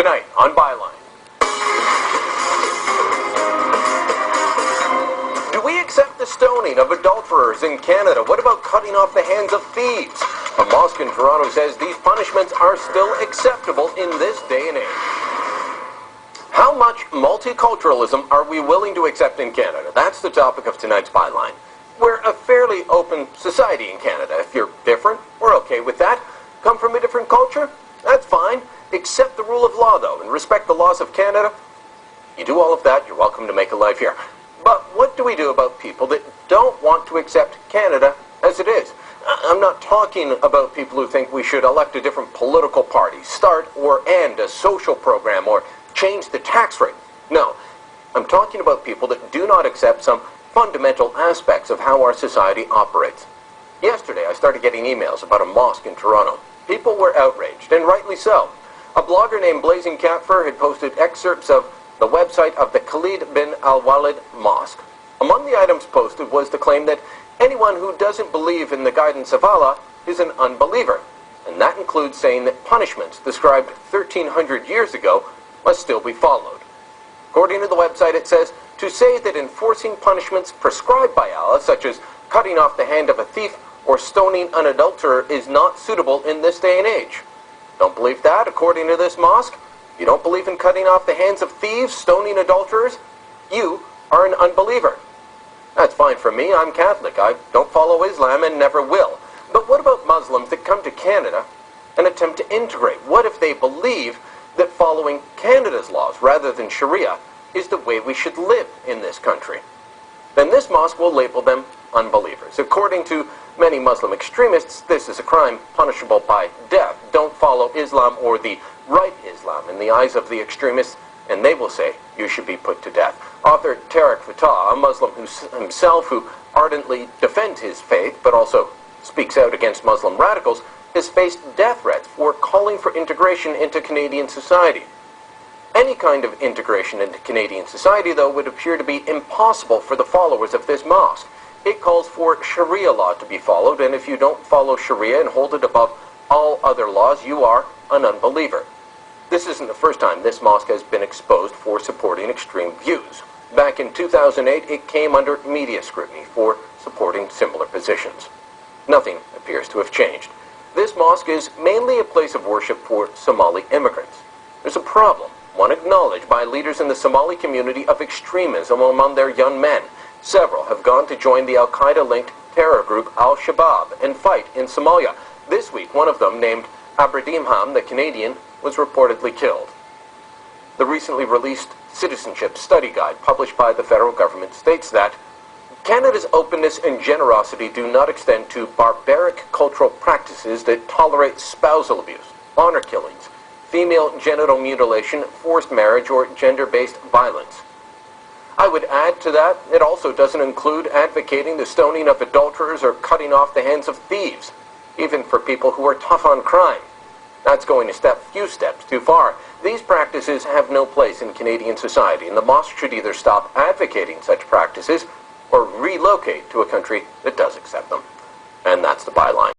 Tonight on Byline. Do we accept the stoning of adulterers in Canada? What about cutting off the hands of thieves? A mosque in Toronto says these punishments are still acceptable in this day and age. How much multiculturalism are we willing to accept in Canada? That's the topic of tonight's Byline. We're a fairly open society in Canada. If you're different, we're okay with that. Come from a different culture? That's fine. Accept the rule of law, though, and respect the laws of Canada. You do all of that, you're welcome to make a life here. But what do we do about people that don't want to accept Canada as it is? I'm not talking about people who think we should elect a different political party, start or end a social program, or change the tax rate. No, I'm talking about people that do not accept some fundamental aspects of how our society operates. Yesterday, I started getting emails about a mosque in Toronto. People were outraged, and rightly so. A blogger named Blazing Catfur had posted excerpts of the website of the Khalid bin al-Walid Mosque. Among the items posted was the claim that anyone who doesn't believe in the guidance of Allah is an unbeliever, and that includes saying that punishments described 1,300 years ago must still be followed. According to the website, it says, to say that enforcing punishments prescribed by Allah, such as cutting off the hand of a thief or stoning an adulterer, is not suitable in this day and age. Don't believe that, according to this mosque? You don't believe in cutting off the hands of thieves, stoning adulterers? You are an unbeliever. That's fine for me. I'm Catholic. I don't follow Islam and never will. But what about Muslims that come to Canada and attempt to integrate? What if they believe that following Canada's laws rather than Sharia is the way we should live in this country? Then this mosque will label them unbelievers. According to many Muslim extremists, this is a crime punishable by death. Don't follow Islam or the right Islam in the eyes of the extremists, and they will say you should be put to death. Author Tariq Fatah, a Muslim himself who ardently defends his faith but also speaks out against Muslim radicals, has faced death threats for calling for integration into Canadian society. Any kind of integration into Canadian society, though, would appear to be impossible for the followers of this mosque. It calls for Sharia law to be followed, and if you don't follow Sharia and hold it above all other laws, you are an unbeliever. This isn't the first time this mosque has been exposed for supporting extreme views. Back in 2008, it came under media scrutiny for supporting similar positions. Nothing appears to have changed. This mosque is mainly a place of worship for Somali immigrants. There's a problem, one acknowledged by leaders in the Somali community, of extremism among their young men. Several have gone to join the Al-Qaeda-linked terror group Al-Shabaab and fight in Somalia. This week, one of them, named Aberdimham, the Canadian, was reportedly killed. The recently released Citizenship Study Guide, published by the federal government, states that Canada's openness and generosity do not extend to barbaric cultural practices that tolerate spousal abuse, honor killings, female genital mutilation, forced marriage, or gender-based violence. I would add to that, it also doesn't include advocating the stoning of adulterers or cutting off the hands of thieves, even for people who are tough on crime. That's going a few steps too far. These practices have no place in Canadian society, and the mosque should either stop advocating such practices or relocate to a country that does accept them. And that's the byline.